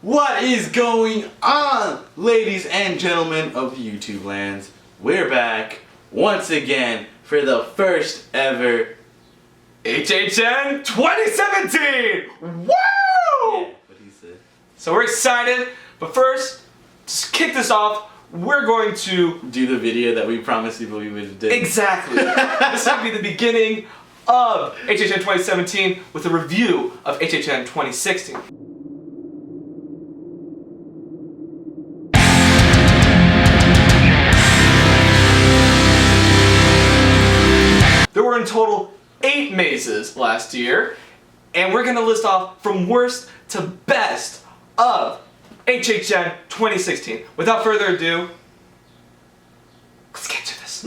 What is going on, ladies and gentlemen of YouTube lands? We're back once again for the first ever HHN 2017! Woo! Yeah, what he said. So we're excited, but first, to kick this off, we're going to Do the video that we promised people we would do. exactly. This will be the beginning of HHN 2017 with a review of HHN 2016. There were in total 8 mazes last year, and we're gonna list off from worst to best of HHN 2016. Without further ado, let's get to this.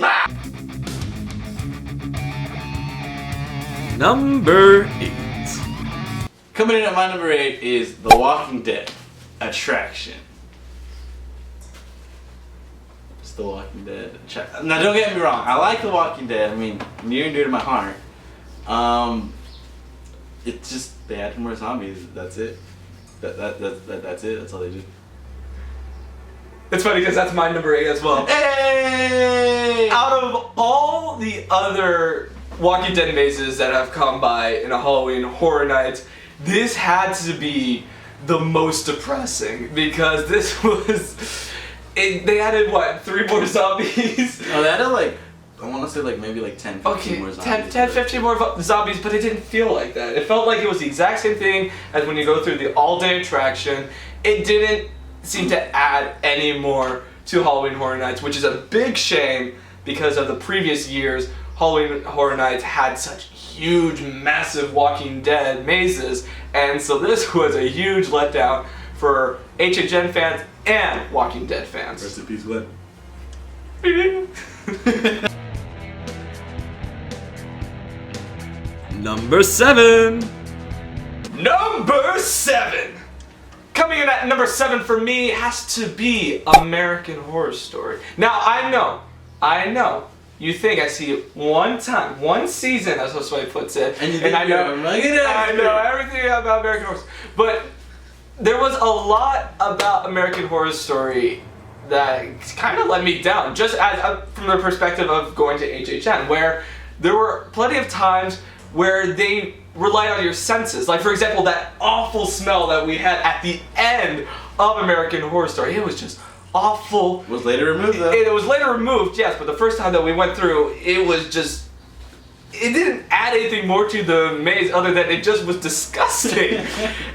Number 8. Coming in at my number 8 is The Walking Dead Attraction. It's The Walking Dead Attraction. Now don't get me wrong, I like The Walking Dead. I mean, near and dear to my heart. It's just they added more zombies. That's it. That's it. That's all they did. It's funny because that's my number 8 as well. Hey! Out of all the other Walking Dead mazes that have come by in a Halloween Horror Nights, this had to be the most depressing because this was. They added what, 3 more zombies? Oh, they added like, I want to say like maybe like 10, 15 more zombies. 10, 15 more zombies, but it didn't feel like that. It felt like it was the exact same thing as when you go through the all-day attraction. It didn't seem to add any more to Halloween Horror Nights, which is a big shame because of the previous years. Halloween Horror Nights had such huge, massive Walking Dead mazes, and so this was a huge letdown for HHN fans and Walking Dead fans. Rest in peace, Glenn. Number 7. Number 7. Coming in at number 7 for me has to be American Horror Story. Now I know. You think I see it one time, one season, as Josue puts it, And you think I know everything about American Horror Story. But there was a lot about American Horror Story that kind of let me down, just as from the perspective of going to HHN, where there were plenty of times where they relied on your senses. Like, for example, that awful smell that we had at the end of American Horror Story. It was just awful. It was later removed though. It was later removed, yes, but the first time that we went through, it was just... It didn't add anything more to the maze other than it just was disgusting.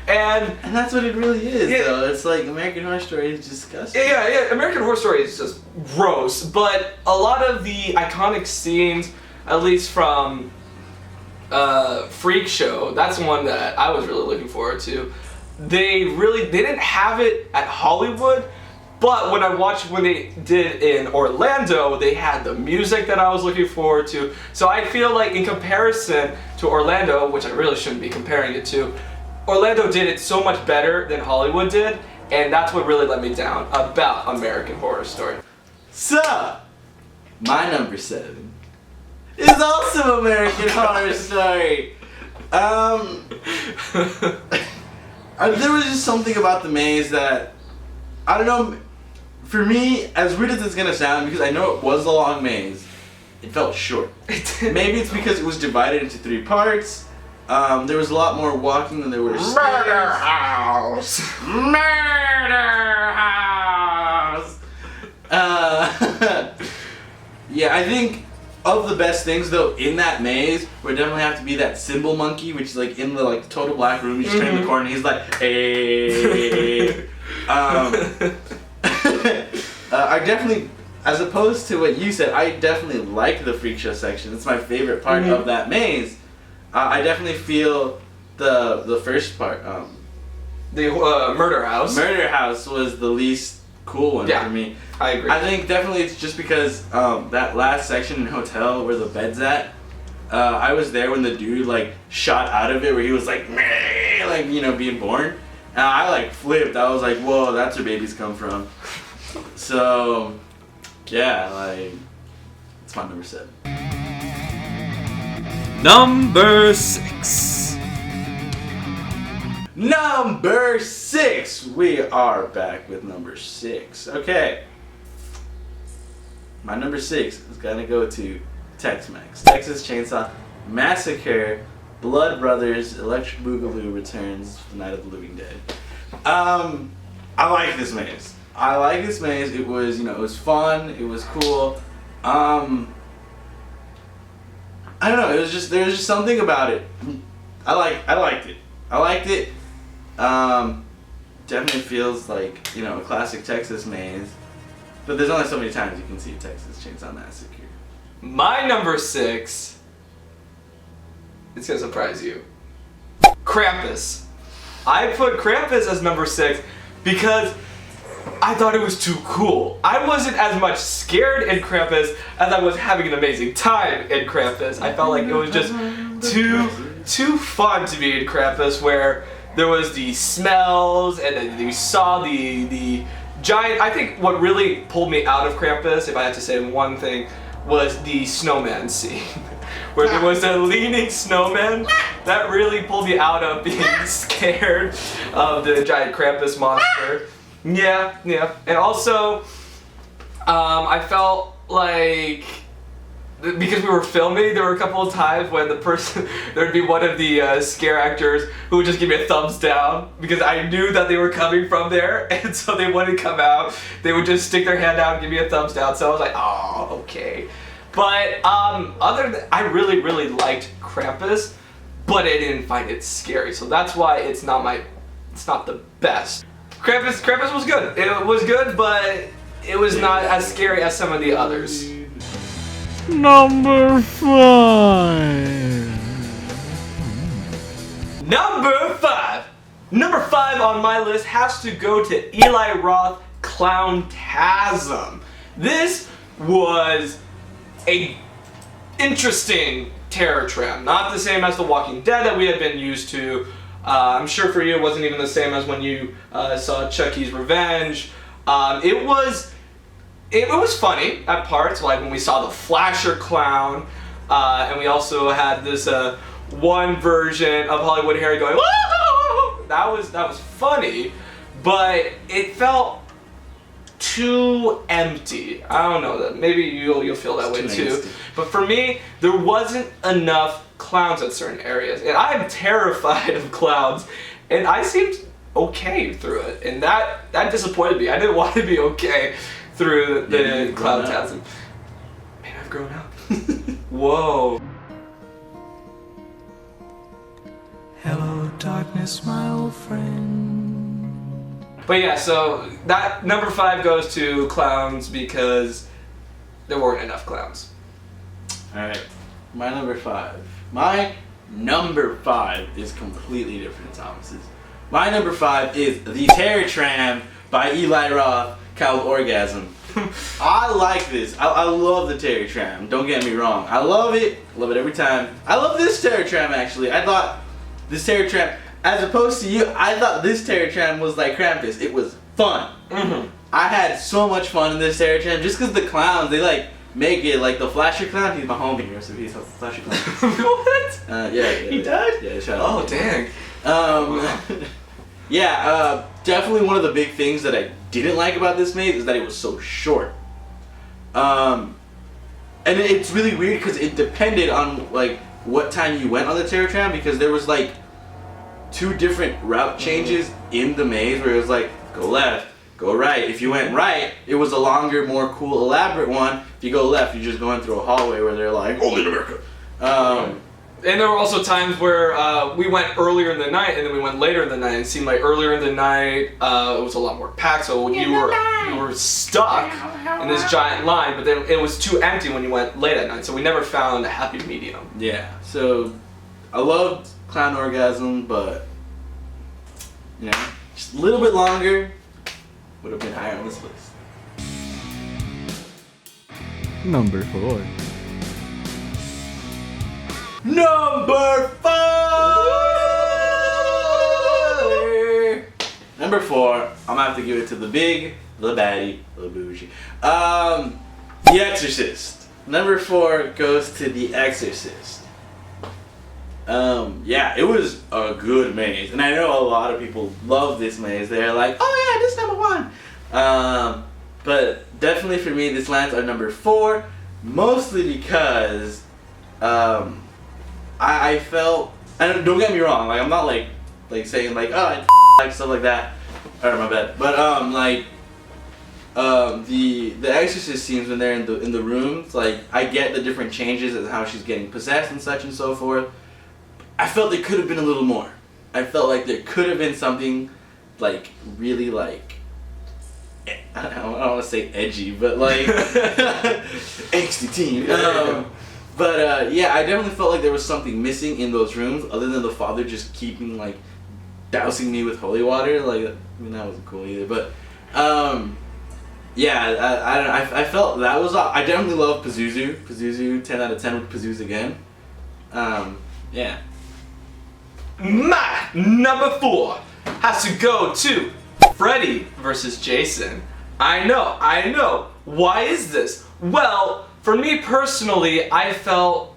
And that's what it really is, Yeah. though. It's like American Horror Story is disgusting. yeah, American Horror Story is just gross. But a lot of the iconic scenes, at least from Freak Show, that's one that I was really looking forward to. They didn't have it at Hollywood. But when I watched when they did in Orlando, they had the music that I was looking forward to. So I feel like in comparison to Orlando, which I really shouldn't be comparing it to, Orlando did it so much better than Hollywood did, and that's what really let me down about American Horror Story. So, my number 7 is also American Horror Story. There was just something about the maze that, I don't know, for me, as weird as it's gonna sound, because I know it was a long maze, it felt short. Maybe it's because it was divided into 3 parts. There was a lot more walking than there were stairs. Murder House! Murder House! Yeah, I think of the best things though in that maze would definitely have to be that symbol monkey, which is like in the like total black room. You just turn the corner and he's like, hey. I definitely, as opposed to what you said, I definitely like the Freak Show section. It's my favorite part of that maze. I definitely feel the first part. The Murder House. Murder House was the least cool one for me. I agree. I think definitely it's just because that last section in Hotel where the bed's at, I was there when the dude like shot out of it where he was like, meh, like, you know, being born. And I like flipped. I was like, whoa, that's where babies come from. So, yeah, like, it's my number 7. Number 6. Number 6. We are back with number 6. Okay. My number 6 is gonna go to Tex-Mex. Texas Chainsaw Massacre, Blood Brothers, Electric Boogaloo Returns, The Night of the Living Dead. I like this maze. It was, it was fun. It was cool. I don't know. There was just something about it. I liked it. Definitely feels like, a classic Texas maze. But there's only so many times you can see Texas Chainsaw Massacre. My number 6, it's gonna surprise you. Krampus. I put Krampus as number 6 because I thought it was too cool. I wasn't as much scared in Krampus as I was having an amazing time in Krampus. I felt like it was just too fun to be in Krampus, where there was the smells and then you saw the giant. I think what really pulled me out of Krampus, if I had to say one thing, was the snowman scene. Where there was a leaning snowman. That really pulled me out of being scared of the giant Krampus monster. Yeah. And also, I felt like, because we were filming, there were a couple of times when there'd be one of the scare actors who would just give me a thumbs down because I knew that they were coming from there, and so they wouldn't come out. They would just stick their hand out and give me a thumbs down. So I was like, oh, okay. But I really, really liked Krampus, but I didn't find it scary. So that's why it's not the best. Krampus was good. It was good, but it was not as scary as some of the others. Number 5. Number 5 on my list has to go to Eli Roth Clowntasm. This was a interesting terror tram. Not the same as The Walking Dead that we had been used to. I'm sure for you it wasn't even the same as when you saw Chucky's Revenge. It was funny at parts, like when we saw the Flasher Clown, and we also had this one version of Hollywood Harry going, whoa! That was funny, but it felt too empty. I don't know, maybe you'll feel that way too. But for me, there wasn't enough clowns at certain areas, and I am terrified of clowns, and I seemed okay through it, and that disappointed me. I didn't want to be okay through the Clowntasm. Man, I've grown up. Whoa. Hello, darkness, my old friend. But yeah, so that number 5 goes to clowns because there weren't enough clowns. Alright, my number 5. My number 5 is completely different than Thomas's. My number 5 is The Terror Tram by Eli Roth, Called Orgasm. I like this. I love the Terror Tram. Don't get me wrong. I love it. Love it every time. I love this Terror Tram actually. I thought this Terror Tram, as opposed to you, I thought this Terror Tram was like Krampus. It was fun. Mm-hmm. I had so much fun in this Terror Tram just because the clowns, they like make it like the Flasher Clown. He's my homie, so he's a Flasher Clown. What? Yeah. He died? Yeah, shut up. Oh, dang. Yeah, definitely one of the big things that I didn't like about this maze is that it was so short. And it's really weird because it depended on like what time you went on the Terror Tram, because there was like 2 different route changes in the maze where it was like go left, go right. If you went right, it was a longer, more cool, elaborate one. If you go left, you're just going through a hallway where they're like only in America. And there were also times where we went earlier in the night and then we went later in the night. It seemed like earlier in the night it was a lot more packed, so you were stuck in this giant line, but then it was too empty when you went late at night, so we never found a happy medium. Yeah, so I loved Clown Orgasm, but just a little bit longer would have been higher on this list. Number 4. Number 4. Number 4. I'm gonna have to give it to the big, the baddie, the bougie. The Exorcist. Number 4 goes to The Exorcist. yeah, it was a good maze, and I know a lot of people love this maze. They're like, oh yeah, this is number 1. But definitely for me, this lands on number 4, mostly because I felt, and don't get me wrong, like I'm not like saying like, oh, I like stuff like that. Alright, my bad. But the Exorcist scenes when they're in the rooms, like I get the different changes and how she's getting possessed and such and so forth. I felt there could have been a little more. I felt like there could have been something like really like, I don't want to say edgy, but like angsty teen. But yeah, I definitely felt like there was something missing in those rooms other than the father just keeping like dousing me with holy water. Like, I mean, that wasn't cool either. But yeah, I felt that was. I definitely love Pazuzu. Pazuzu, 10 out of 10 with Pazuzu again. Yeah. My number 4 has to go to Freddy versus Jason. I know. Why is this? Well, for me personally, I felt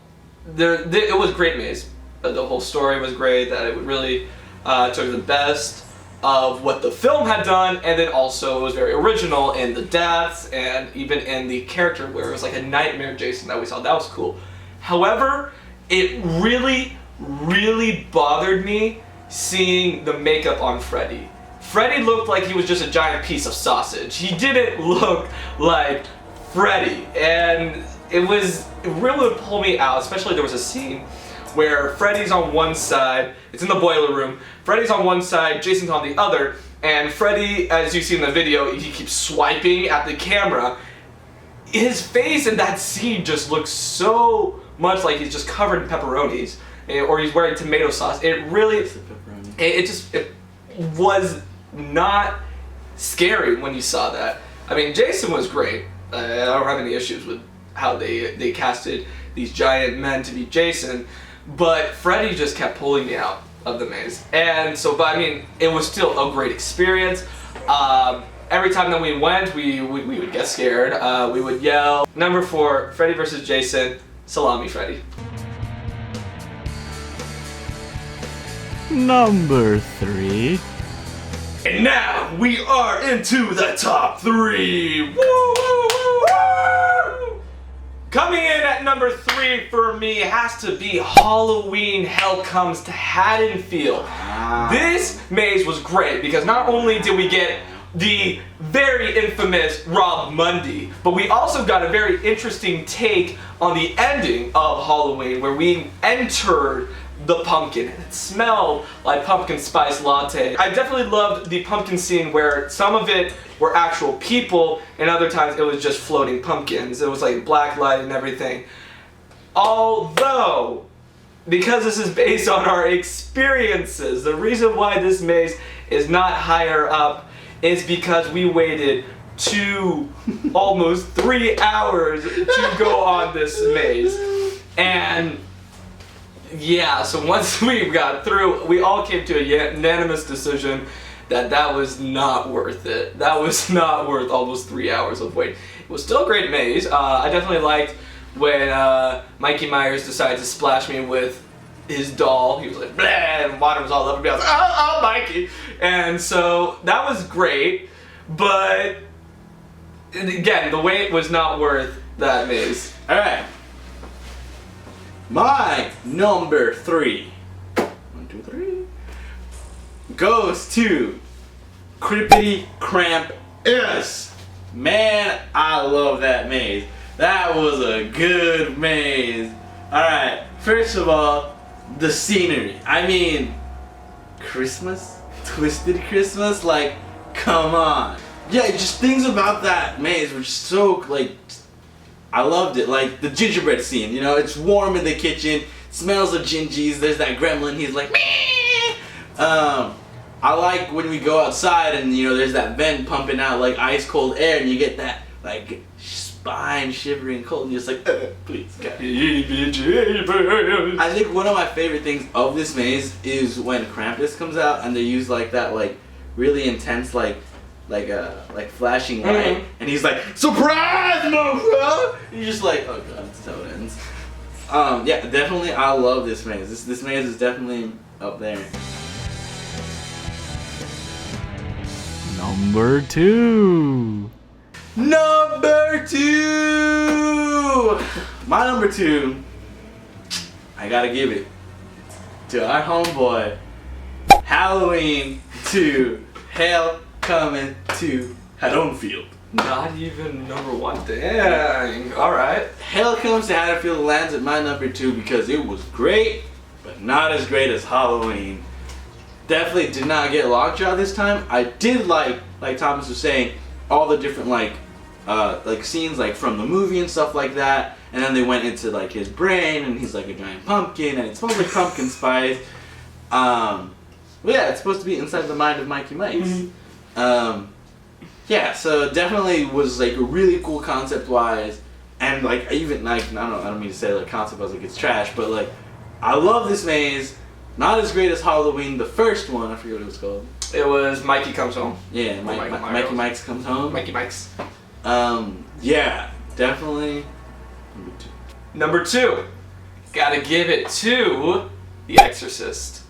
it was a great maze. The whole story was great. That it really took the best of what the film had done, and then also it was very original in the deaths and even in the character where it was like a nightmare Jason that we saw. That was cool. However, it really bothered me seeing the makeup on Freddy. Freddy looked like he was just a giant piece of sausage. He didn't look like Freddy, and it really would pull me out. Especially there was a scene where Freddy's on one side, it's in the boiler room, Freddy's on one side, Jason's on the other, and Freddy, as you see in the video, he keeps swiping at the camera. His face in that scene just looks so much like he's just covered in pepperonis, or he's wearing tomato sauce. It really, it was not scary when you saw that. I mean, Jason was great. I don't have any issues with how they casted these giant men to be Jason, but Freddy just kept pulling me out of the maze. And so, but I mean, it was still a great experience. Every time that we went, we would get scared. We would yell. Number 4, Freddy versus Jason, Salami Freddy. Number 3. And now we are into the top 3. Woo, woo, woo, woo. Coming in at number 3 for me has to be Halloween Hell Comes to Haddonfield. This maze was great because not only did we get the very infamous Rob Mundy, but we also got a very interesting take on the ending of Halloween where we entered the pumpkin. It smelled like pumpkin spice latte. I definitely loved the pumpkin scene where some of it were actual people and other times it was just floating pumpkins. It was like black light and everything. Although, because this is based on our experiences, the reason why this maze is not higher up is because we waited almost 3 hours to go on this maze. And yeah, so once we got through, we all came to a unanimous decision that was not worth it. That was not worth almost 3 hours of wait. It was still a great maze. I definitely liked when Mikey Myers decided to splash me with his doll. He was like, blah, and water was all over me. I was like, oh, Mikey. And so that was great, but again, the wait was not worth that maze. All right. My number 3, 1, 2, 3, goes to Crippity Cramp S. Man, I love that maze. That was a good maze. Alright, first of all, the scenery. I mean, Christmas? Twisted Christmas? Like, come on. Yeah, just things about that maze were just so, like, I loved it. Like the gingerbread scene, you know, it's warm in the kitchen, smells of gingies, there's that gremlin, he's like, meh! I like when we go outside and, you know, there's that vent pumping out like ice cold air and you get that like spine shivering cold and you're just like, please God. I think one of my favorite things of this maze is when Krampus comes out and they use like that like really intense like flashing light, and he's like, surprise, motherfucker! You're just like, oh god, that's how it ends. Yeah, definitely. I love this maze. This maze is definitely up there. Number 2. Number 2. My number 2. I gotta give it to our homeboy. Halloween 2. Hell coming to Haddonfield. Not even number 1. Dang. All right. Hell Comes to Haddonfield lands at my number 2 because it was great, but not as great as Halloween. Definitely did not get Lockjaw this time. I did like Thomas was saying, all the different like scenes like from the movie and stuff like that. And then they went into like his brain, and he's like a giant pumpkin, and it smells like pumpkin spice. Well, yeah, it's supposed to be inside the mind of Mikey Mikes. Yeah, so definitely was like a really cool concept wise, and like even like I don't mean to say like concept wise like it's trash, but like I love this maze. Not as great as Halloween, the first one. I forget what it was called. It was Mikey Comes Home. Yeah, Mikey Mikes Comes Home. Mikey Mikes. Yeah, definitely number 2. Number 2. Gotta give it to The Exorcist.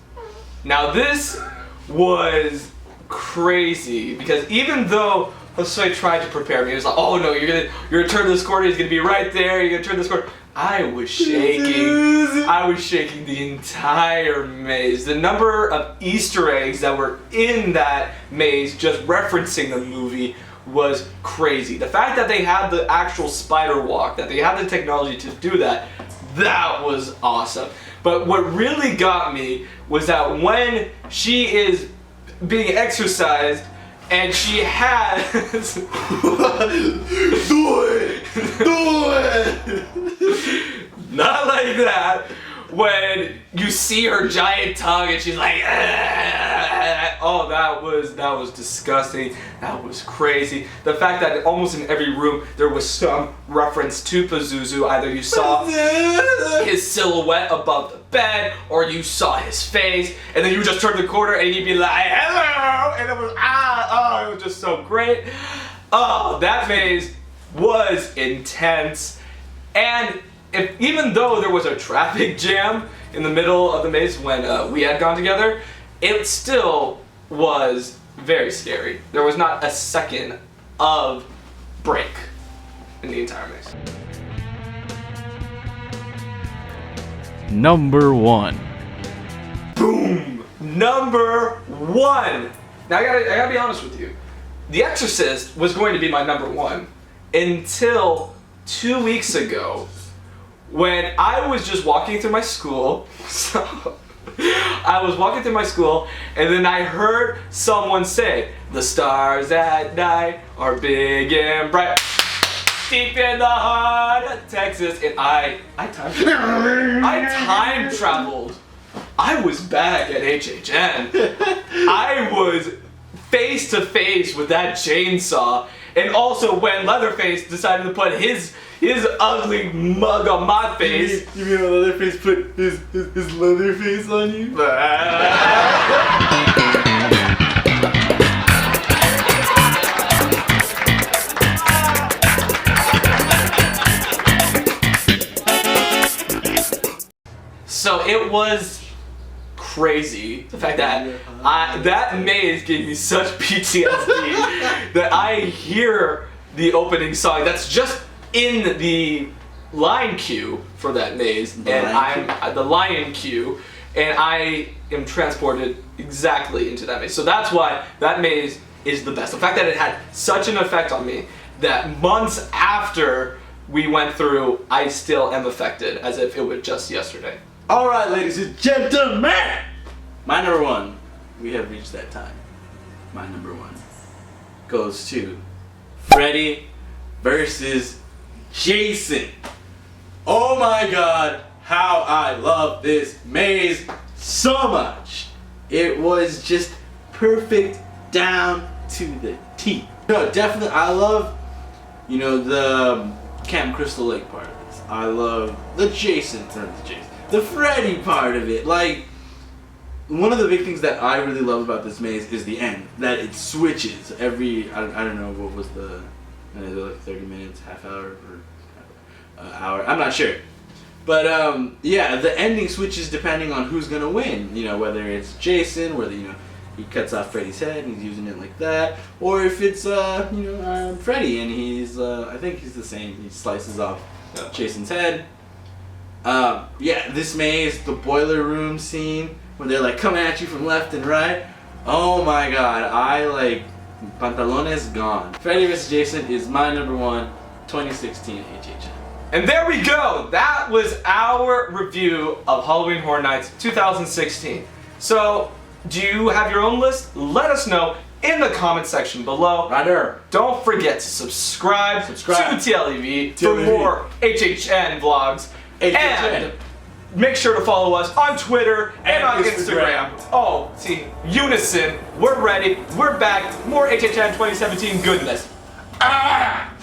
Now this was crazy because even though Josue tried to prepare me, he was like, "Oh no, you're gonna turn this corner. He's gonna be right there. You're gonna turn this corner." I was shaking. I was shaking the entire maze. The number of Easter eggs that were in that maze, just referencing the movie, was crazy. The fact that they had the actual spider walk, that they had the technology to do that, that was awesome. But what really got me was that when she is being exorcised and she has Do it! not like that, when you see her giant tongue and she's like, oh, that was disgusting. That was crazy. The fact that almost in every room there was some reference to Pazuzu. Either you saw his silhouette above the bed, or you saw his face, and then you just turn the corner and he'd be like, hello, and it was it was just so great. Oh, that maze was intense. And even though there was a traffic jam in the middle of the maze when we had gone together, it still was very scary. There was not a second of break in the entire maze. Number 1. Boom! Number 1! Now I gotta be honest with you. The Exorcist was going to be my number 1 until 2 weeks ago, when I was just walking through my school. I was walking through my school, and then I heard someone say, "The stars at night are big and bright, deep in the heart of Texas." And I time traveled. I was back at HHN. I was face to face with that chainsaw. And also when Leatherface decided to put his ugly mug on my face. You mean when Leatherface put his leather face on you? So it was crazy. The fact that that maze gave me such PTSD that I hear the opening song that's just in the line cue for that maze, I'm the lion cue, and I am transported exactly into that maze. So that's why that maze is the best. The fact that it had such an effect on me that months after we went through, I still am affected as if it was just yesterday. Alright, ladies and gentlemen! My number 1, we have reached that time. My number 1 goes to Freddy versus Jason. Oh my god, how I love this maze so much. It was just perfect down to the T. No, definitely, I love, the Camp Crystal Lake part of this. I love the Freddy part of it. Like, one of the big things that I really love about this maze is the end. That it switches every, I don't know, what was like 30 minutes, half hour, or hour, I'm not sure. But yeah, the ending switches depending on who's gonna win. You know, whether it's Jason, whether he cuts off Freddy's head and he's using it like that, or if it's Freddy and he's I think he's the same. He slices off Jason's head. Yeah, this maze, the boiler room scene when they're like coming at you from left and right. Oh my God, I like Pantalones gone. Freddy vs. Jason is my number one 2016 HHN. And there we go. That was our review of Halloween Horror Nights 2016. So, do you have your own list? Let us know in the comment section below. Right there. Don't forget to subscribe to TLEV for TLEV. more HHN vlogs. HHN. And make sure to follow us on Twitter and on Instagram. Oh, see, unison. We're ready. We're back. More HHN 2017 goodness. Ah!